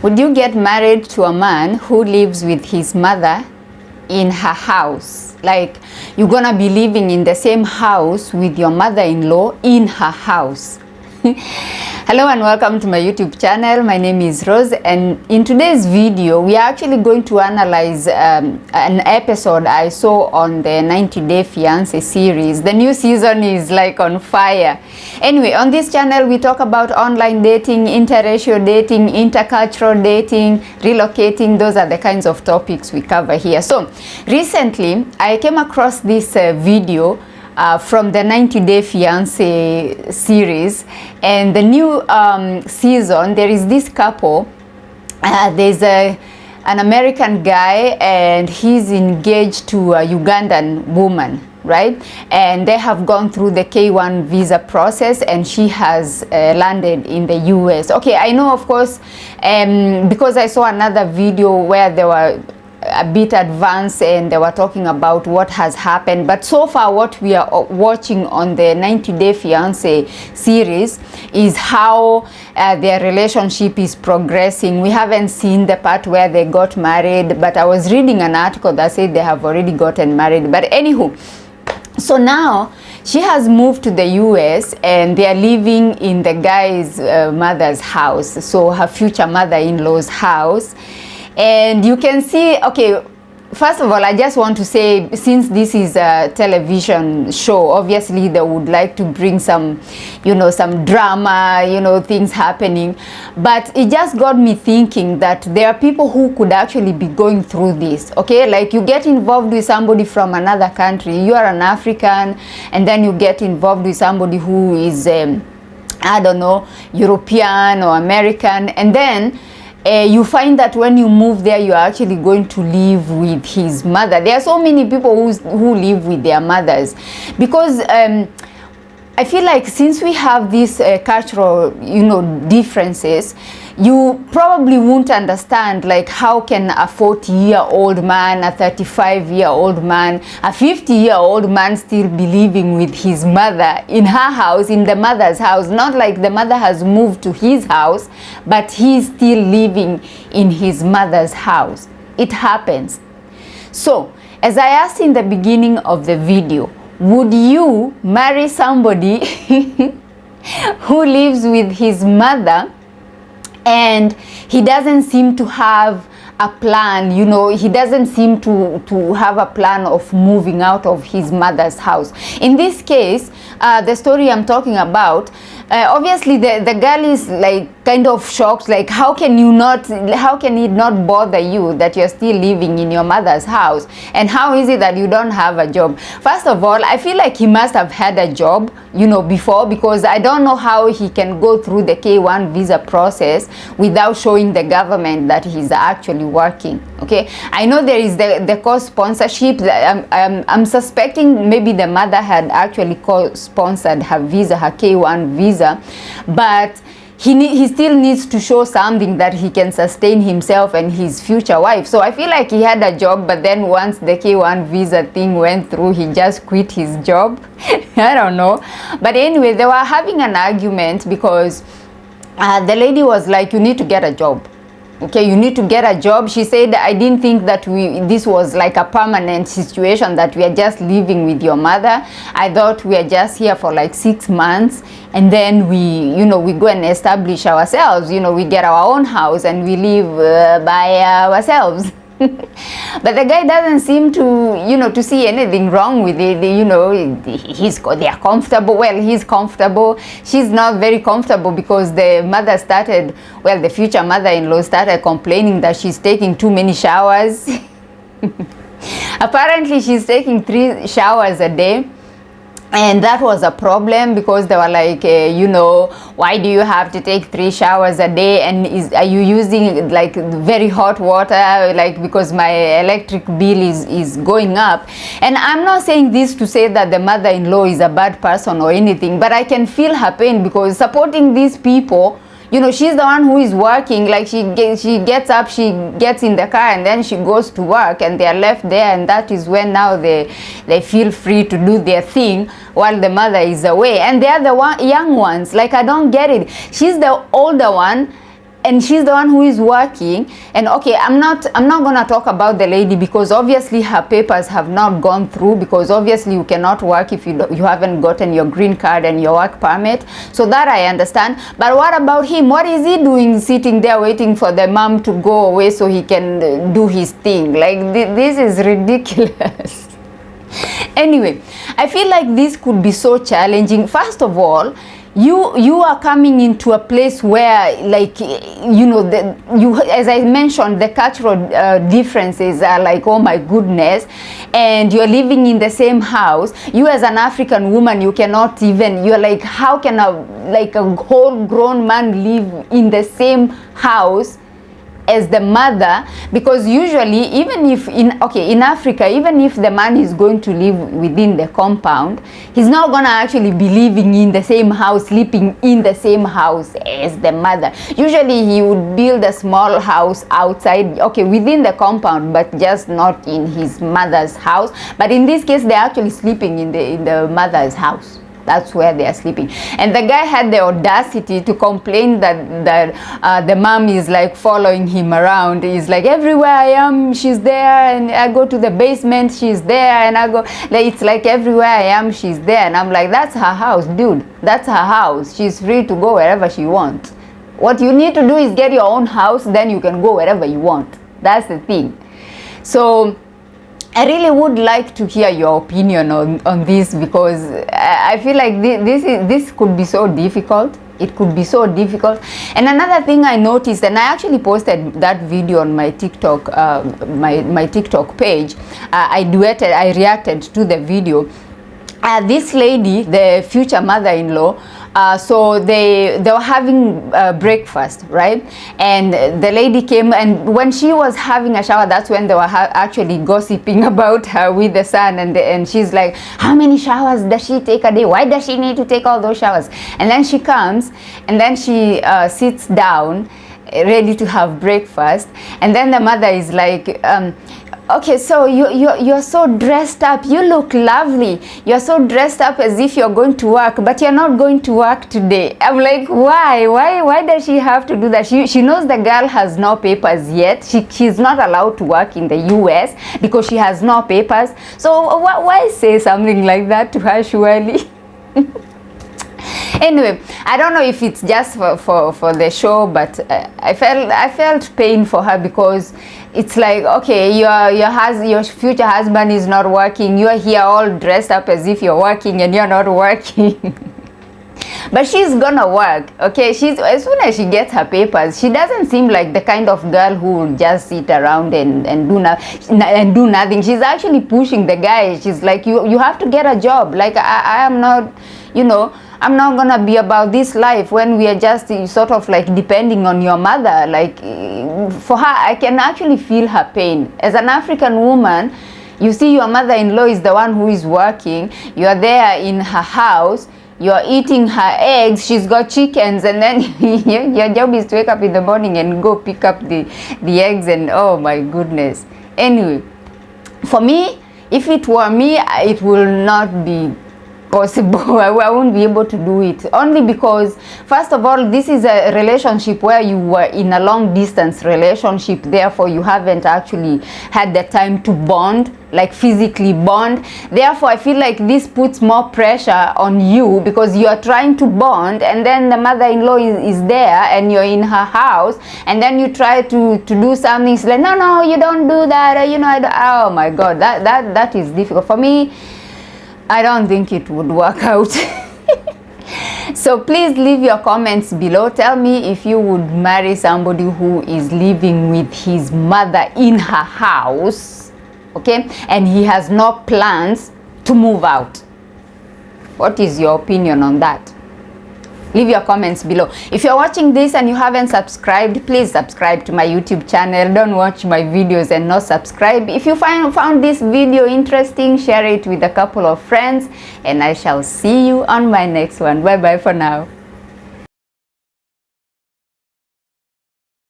Would you get married to a man who lives with his mother in her house? Like, you're gonna be living in the same house with your mother-in-law in her house. Hello and welcome to my YouTube channel. My name is Rose, and in today's video we are actually going to analyze an episode I saw on the 90 Day Fiancé series. The new season is like on fire. Anyway, on this channel we talk about online dating, interracial dating, intercultural dating, relocating. Those are the kinds of topics we cover here. So recently I came across this video from the 90 Day Fiancé series, and the new season, there is this couple. There's an American guy and he's engaged to a Ugandan woman, right? And they have gone through the K1 visa process, and she has landed in the US. Okay, I know, of course, because I saw another video where they were a bit advanced and they were talking about what has happened, but so far what we are watching on the 90 Day Fiancé series is how their relationship is progressing. We haven't seen the part where they got married, but I was reading an article that said they have already gotten married. But anywho, so now she has moved to the US and they are living in the guy's mother's house, so her future mother-in-law's house. And you can see, okay, first of all, I just want to say, since this is a television show, obviously they would like to bring some, some drama, things happening. But it just got me thinking that there are people who could actually be going through this, okay? Like, you get involved with somebody from another country, you are an African, and then you get involved with somebody who is, I don't know, European or American, and then you find that when you move there, you're actually going to live with his mother. There are so many people who live with their mothers, because I feel like since we have these cultural, differences, you probably won't understand, like, how can a 40-year-old man, a 35-year-old man, a 50-year-old man still be living with his mother in her house, in the mother's house. Not like the mother has moved to his house, but he's still living in his mother's house. It happens. So, as I asked in the beginning of the video, would you marry somebody who lives with his mother and he doesn't seem to have a plan, he doesn't seem to have a plan of moving out of his mother's house? In this case, the story I'm talking about, obviously the girl is like kind of shocked, like, how can it not bother you that you're still living in your mother's house, and how is it that you don't have a job? First of all, I feel like he must have had a job, before, because I don't know how he can go through the K1 visa process without showing the government that he's actually working. Okay, I know there is the co-sponsorship. I'm suspecting maybe the mother had actually co-sponsored her visa, her K1 visa, but he still needs to show something that he can sustain himself and his future wife. So I feel like he had a job, but then once the K1 visa thing went through, he just quit his job. I don't know. But anyway, they were having an argument because the lady was like, you need to get a job. Okay, you need to get a job. She said, I didn't think that this was like a permanent situation, that we are just living with your mother. I thought we are just here for like 6 months, and then we go and establish ourselves. We get our own house and we live by ourselves. But the guy doesn't seem to see anything wrong with it. They are comfortable. Well, he's comfortable. She's not very comfortable because the future mother-in-law started complaining that she's taking too many showers. Apparently she's taking 3 showers a day. And that was a problem, because they were like, why do you have to take 3 showers a day? And are you using like very hot water? Like, because my electric bill is going up. And I'm not saying this to say that the mother-in-law is a bad person or anything, but I can feel her pain, because supporting these people, she's the one who is working. Like, she gets up, she gets in the car, and then she goes to work, and they are left there, and that is when now they feel free to do their thing while the mother is away. And they are the young ones. Like, I don't get it. She's the older one, and she's the one who is working. And okay, I'm not gonna talk about the lady, because obviously her papers have not gone through, because obviously you cannot work if you haven't gotten your green card and your work permit. So that I understand. But what about him? What is he doing sitting there waiting for the mom to go away so he can do his thing? Like, this is ridiculous. Anyway, I feel like this could be so challenging. First of all, you are coming into a place where, like, you know, as I mentioned, the cultural differences are like, oh my goodness, and you're living in the same house. You as an African woman, you cannot even, you're like, how can a whole grown man live in the same house as the mother? Because usually, even if in Africa, even if the man is going to live within the compound, he's not gonna actually be living in the same house, sleeping in the same house as the mother. Usually he would build a small house outside, okay, within the compound, but just not in his mother's house. But in this case, they're actually sleeping in the mother's house. That's where they are sleeping. And the guy had the audacity to complain that the mom is like following him around. He's like, everywhere I am, she's there, and I go to the basement, she's there, and I go, like, it's like everywhere I am, she's there. And I'm like, that's her house, dude. That's her house. She's free to go wherever she wants. What you need to do is get your own house, then you can go wherever you want. That's the thing. So I really would like to hear your opinion on this, because I feel like this could be so difficult. It could be so difficult. And another thing I noticed, and I actually posted that video on my TikTok, my TikTok page. I reacted to the video. This lady, the future mother-in-law, so they were having breakfast, right? And the lady came, and when she was having a shower, that's when they were actually gossiping about her with the son. And she's like, how many showers does she take a day? Why does she need to take all those showers? And then she comes, and then she sits down, ready to have breakfast. And then the mother is like, okay, so you're so dressed up, you look lovely, you're so dressed up as if you're going to work, but you're not going to work today. I'm like, why does she have to do that? She knows the girl has no papers yet. She's not allowed to work in the US because she has no papers. So why say something like that to her, surely? Anyway, I don't know if it's just for the show, but I felt pain for her, because it's like, okay, your future husband is not working, you're here all dressed up as if you're working, and you're not working. But she's gonna work, okay? As soon as she gets her papers, she doesn't seem like the kind of girl who will just sit around and do nothing. She's actually pushing the guy. She's like, you have to get a job. Like, I am not, you know, I'm not gonna be about this life when we are just sort of like depending on your mother. Like, for her, I can actually feel her pain. As an African woman, you see your mother-in-law is the one who is working. You are there in her house. You're eating her eggs. She's got chickens, and then your job is to wake up in the morning and go pick up the eggs, and oh my goodness. Anyway, for me, if it were me, it will not be possible. I won't be able to do it, only because, first of all, this is a relationship where you were in a long distance relationship, therefore you haven't actually had the time to bond, like physically bond. Therefore I feel like this puts more pressure on you, because you are trying to bond, and then the mother-in-law is there, and you're in her house, and then you try to do something. It's like, no, you don't do that, you know. Oh my God, that is difficult for me. I don't think it would work out. So please leave your comments below. Tell me if you would marry somebody who is living with his mother in her house, okay, and he has no plans to move out. What is your opinion on that? Leave your comments below. If you're watching this and you haven't subscribed, please subscribe to my YouTube channel. Don't watch my videos and not subscribe. If you found this video interesting, share it with a couple of friends, and I shall see you on my next one. Bye bye for now.